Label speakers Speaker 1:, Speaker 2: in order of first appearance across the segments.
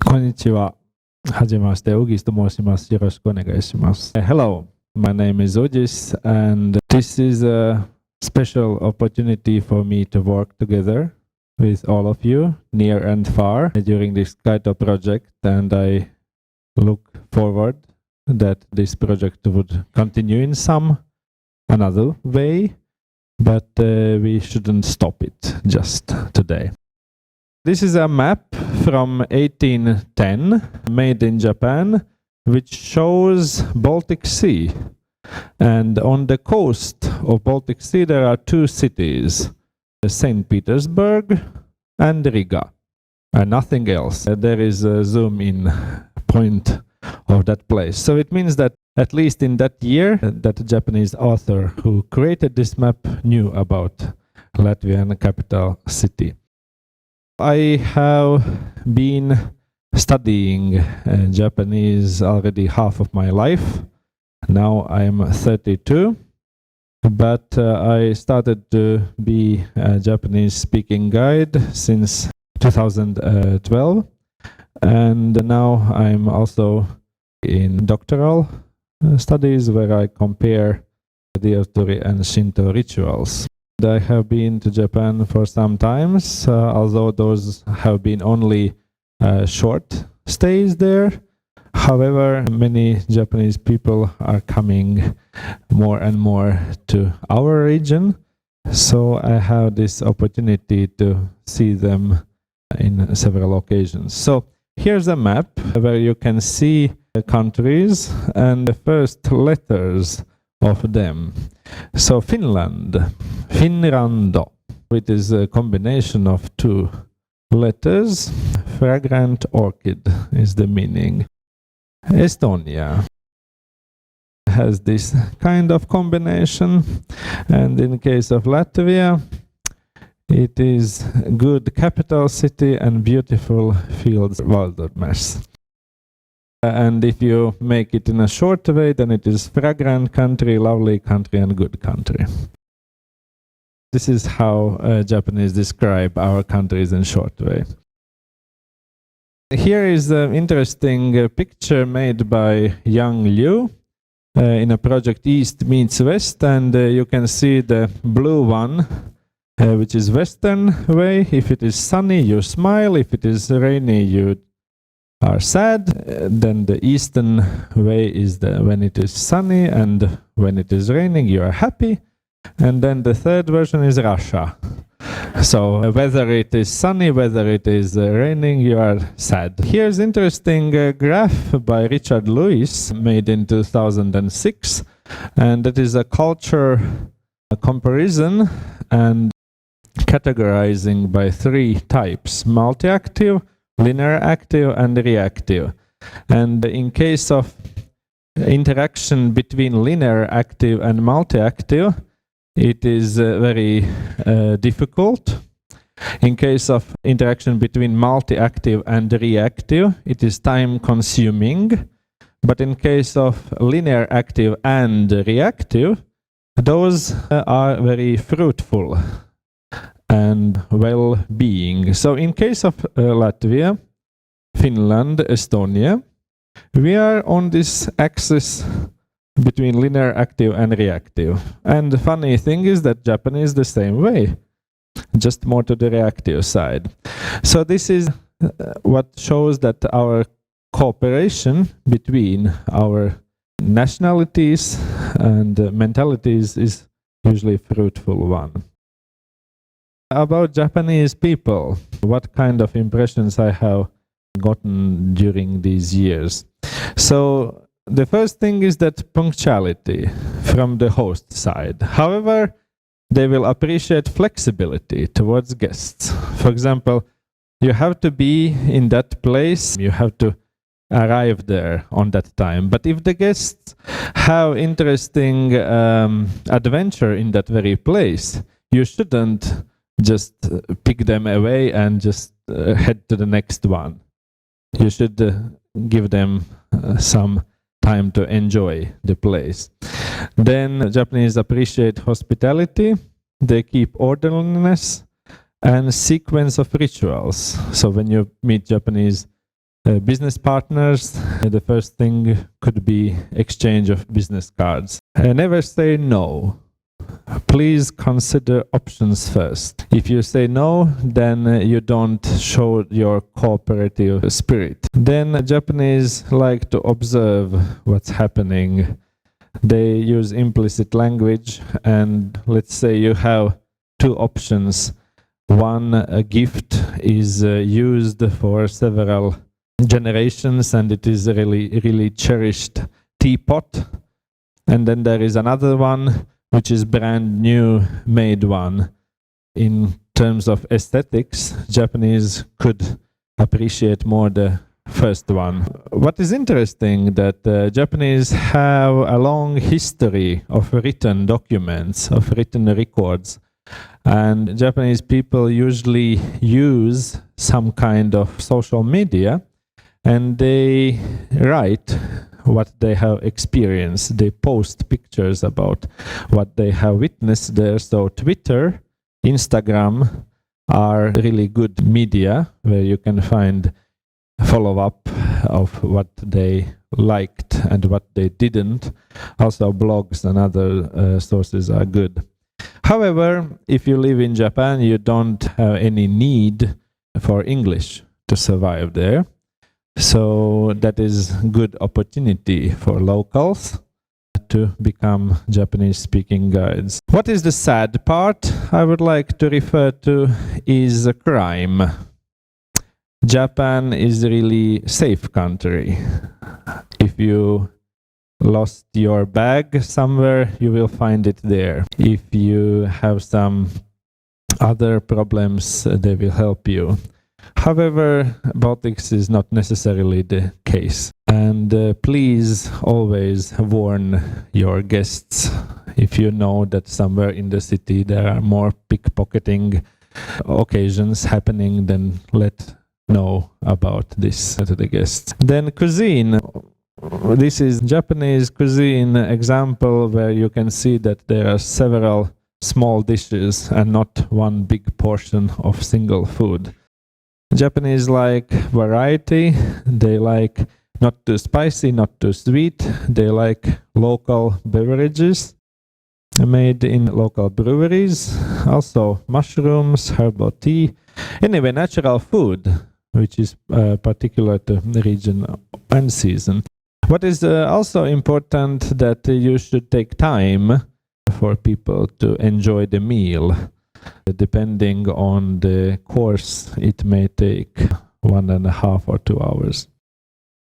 Speaker 1: こんにちは。はじめまして、Uģis と申します。よろしくお願いします。Hello, my name is Uģis, and this is a special opportunity for me to work together with all of you, near and far, during this Kaito project, and I look forward that this project would continue in some another way, but we shouldn't stop it just today. This is a map from 1810 made in Japan, which shows Baltic Sea. And on the coast of Baltic Sea there are two cities, St. Petersburg and Riga, and nothing else. There is a zoom in point of that place. So it means that at least in that year, that Japanese author who created this map knew about Latvian capital city. I have been studying Japanese already half of my life. Now I'm 32, but I started to be a Japanese speaking guide since 2012, and now I'm also in doctoral studies where I compare the Ryōtori and Shinto rituals. I have been to Japan for some times, although those have been only short stays there. However, many Japanese people are coming more and more to our region, so I have this opportunity to see them in several occasions. So here's a map where you can see the countries and the first letters of them. So Finland, Finrando, it is a combination of two letters. Fragrant orchid is the meaning. Estonia has this kind of combination, and in case of Latvia, it is good capital city and beautiful fields wilderness. And if you make it in a short way, then it is fragrant country, lovely country, and good country. This is how Japanese describe our countries in short way. Here is an interesting picture made by Yang Liu in a project East Meets West, and you can see the blue one, which is Western way. If it is sunny, you smile. If it is rainy, you are sad. Then the Eastern way is when it is sunny, and when it is raining, you are happy. And then the third version is Russia. So whether it is sunny, whether it is raining, you are sad. Here's interesting graph by Richard Lewis made in 2006, and that is a culture comparison and categorizing by three types: multi-active, linear active, and reactive. And in case of interaction between linear active and multi-active, it is very difficult. In case of interaction between multi-active and reactive, it is time-consuming. But in case of linear active and reactive, those are very fruitful and well-being. So in case of Latvia, Finland, Estonia, we are on this axis between linear active and reactive. And the funny thing is that Japanese is the same way, just more to the reactive side. So this is what shows that our cooperation between our nationalities and mentalities is usually a fruitful one. About Japanese people, what kind of impressions I have gotten during these years. So the first thing is that punctuality from the host side. However, they will appreciate flexibility towards guests. For example, you have to be in that place, you have to arrive there on that time. But if the guests have interesting adventure in that very place, you shouldn't just pick them away and just head to the next one. You should give them some time to enjoy the place. Then Japanese appreciate hospitality. They keep orderliness and sequence of rituals. So when you meet Japanese business partners. The first thing could be exchange of business cards. Never say no. Please consider options first. If you say no, then you don't show your cooperative spirit. Then Japanese like to observe what's happening. They use implicit language, and let's say you have two options. One gift is used for several generations, and it is a really cherished teapot. And then there is another one which is brand new made one. In terms of aesthetics, Japanese could appreciate more the first one. What is interesting that Japanese have a long history of written documents, of written records, and Japanese people usually use some kind of social media, and they write what they have experienced. They post pictures about what they have witnessed there. So Twitter, Instagram are really good media where you can find follow-up of what they liked and what they didn't. Also blogs and other sources are good. However, if you live in Japan, you don't have any need for English to survive there. So that is good opportunity for locals to become Japanese speaking guides. What is the sad part I would like to refer to is crime. Japan is a really safe country. If you lost your bag somewhere, you will find it there. If you have some other problems, they will help you. However, Baltics is not necessarily the case. And please always warn your guests. If you know that somewhere in the city there are more pickpocketing occasions happening, then let know about this to the guests. Then cuisine. This is Japanese cuisine example where you can see that there are several small dishes and not one big portion of single food. Japanese like variety. They like not too spicy, not too sweet. They like local beverages made in local breweries. Also mushrooms, herbal tea. Anyway, natural food, which is particular to the region and season. What is also important that you should take time for people to enjoy the meal. Depending on the course, it may take 1.5 or 2 hours.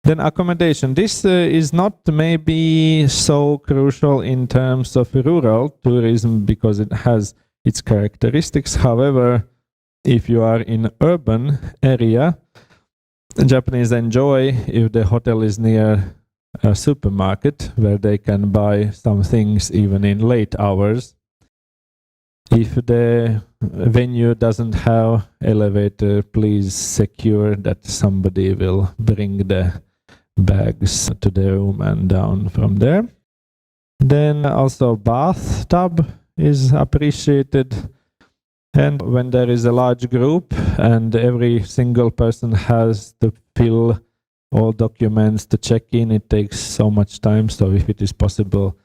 Speaker 1: Then accommodation. This is not maybe so crucial in terms of rural tourism because it has its characteristics. However, if you are in urban area, Japanese enjoy if the hotel is near a supermarket where they can buy some things even in late hours. If the venue doesn't have elevator, please secure that somebody will bring the bags to the room and down from there. Then also bathtub is appreciated. And when there is a large group and every single person has to fill all documents to check in, it takes so much time. So if it is possible,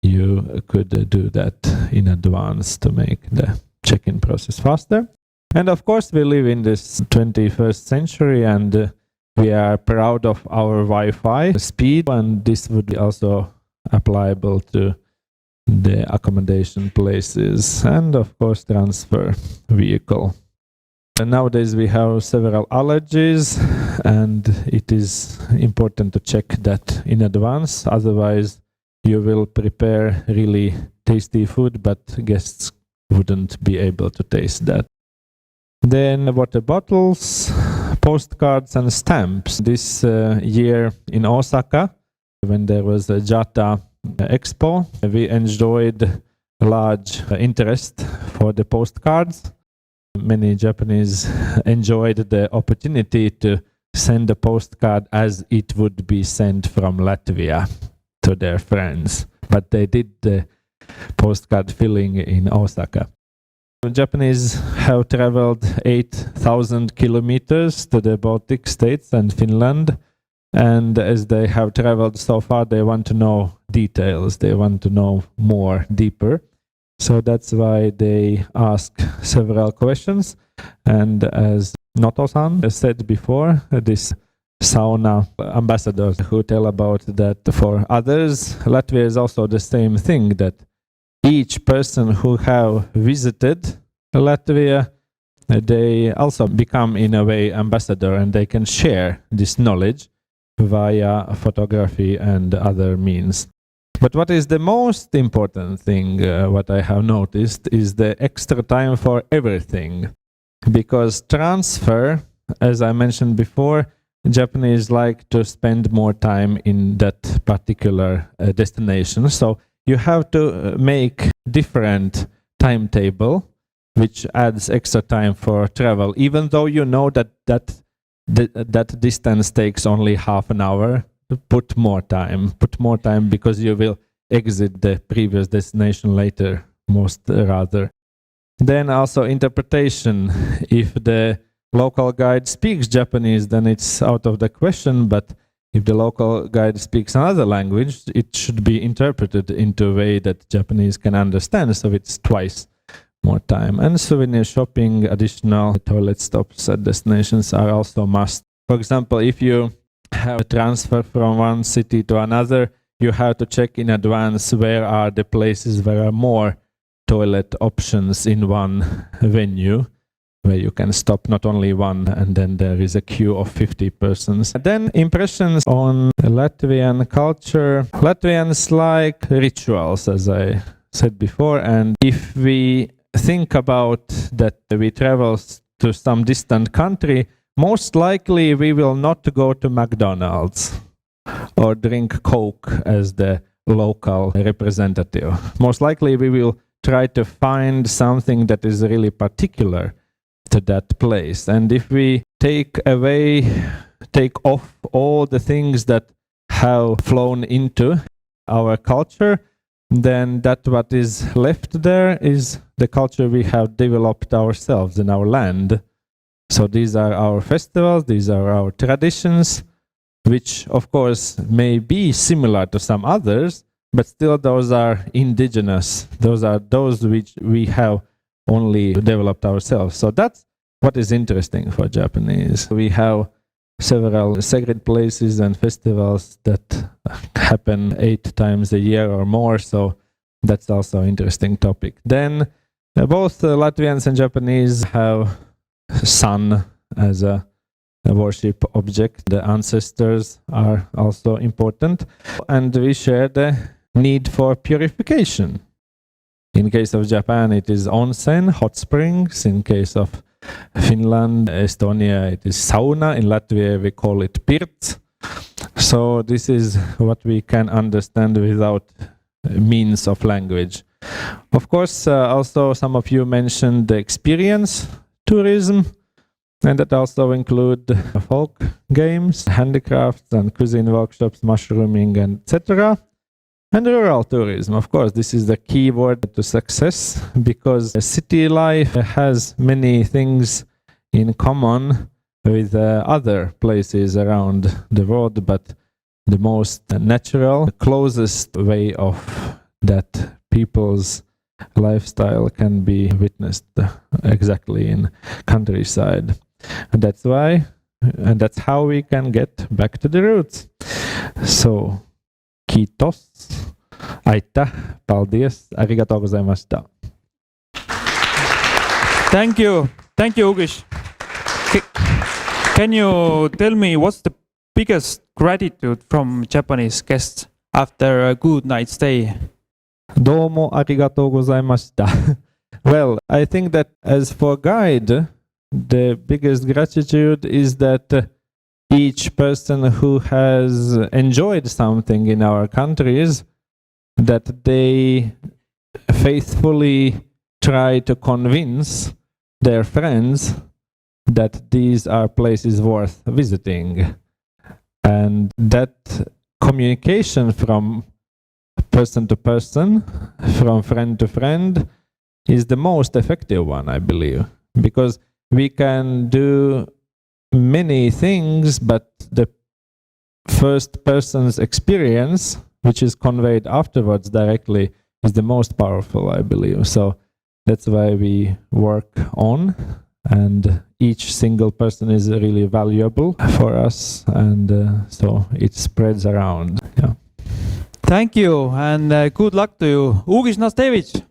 Speaker 1: you could do that in advance to make the check-in process faster. And of course, we live in this 21st century and we are proud of our Wi-Fi speed, and this would be also applicable to the accommodation places and of course transfer vehicle. And nowadays we have several allergies and it is important to check that in advance, otherwise you will prepare really tasty food, but guests wouldn't be able to taste that. Then water bottles, postcards and stamps. This year in Osaka, when there was a JATA Expo, we enjoyed large interest for the postcards. Many Japanese enjoyed the opportunity to send a postcard as it would be sent from Latvia to their friends, but they did the postcard filling in Osaka. The Japanese have traveled 8,000 kilometers to the Baltic states and Finland. And as they have traveled so far, they want to know details. They want to know more, deeper. So that's why they ask several questions. And as Noto-san said before, this sauna ambassadors who tell about that for others, Latvia is also the same thing, that each person who have visited Latvia, they also become in a way ambassador, and they can share this knowledge via photography and other means. But what is the most important thing, what I have noticed, is the extra time for everything. Because transfer, as I mentioned before, Japanese like to spend more time in that particular destination. So you have to make different timetable, which adds extra time for travel, even though you know that distance takes only half an hour. Put more time because you will exit the previous destination later, most rather. Then also interpretation. If the local guide speaks Japanese, then it's out of the question, but if the local guide speaks another language, it should be interpreted into a way that Japanese can understand, so it's twice more time. And souvenir shopping, additional toilet stops at destinations are also must. For example, if you have a transfer from one city to another, you have to check in advance where are the places where are more toilet options in one venue, where you can stop not only one, and then there is a queue of 50 persons. Then impressions on Latvian culture. Latvians like rituals, as I said before, and if we think about that we travel to some distant country, most likely we will not go to McDonald's or drink Coke as the local representative. Most likely we will try to find something that is really particular to that place. And if we take off all the things that have flown into our culture, then that what is left there is the culture we have developed ourselves in our land. So these are our festivals, these are our traditions, which of course may be similar to some others, but still those are indigenous. Those are those which we have only developed ourselves. So that's what is interesting for Japanese. We have several sacred places and festivals that happen 8 times a year or more, so that's also an interesting topic. Then both Latvians and Japanese have sun as a worship object. The ancestors are also important, and we share the need for purification. In case of Japan, it is onsen, hot springs. In case of Finland, Estonia, it is sauna. In Latvia, we call it pirt. So this is what we can understand without means of language. Of course, also some of you mentioned the experience tourism, and that also include folk games, handicrafts and cuisine workshops, mushrooming, and etc. And rural tourism, of course, this is the key word to success, because city life has many things in common with other places around the world, but the most natural, the closest way of that people's lifestyle can be witnessed exactly in countryside. And that's why, and that's how we can get back to the roots. So, kiitos, aita, paldies, arigatou gozaimashita.
Speaker 2: Thank you, Uģis. Can you tell me what's the biggest gratitude from Japanese guests after a good night's stay?
Speaker 1: Domo arigatou gozaimashita. Well, I think that as for guide, the biggest gratitude is that each person who has enjoyed something in our countries, that they faithfully try to convince their friends that these are places worth visiting. And that communication from person to person, from friend to friend, is the most effective one, I believe, because we can do many things, but the first person's experience, which is conveyed afterwards directly, is the most powerful, I believe. So that's why we work on, and each single person is really valuable for us, and so it spreads around. Yeah.
Speaker 2: Thank you and good luck to you. Uģis, Nastevičs.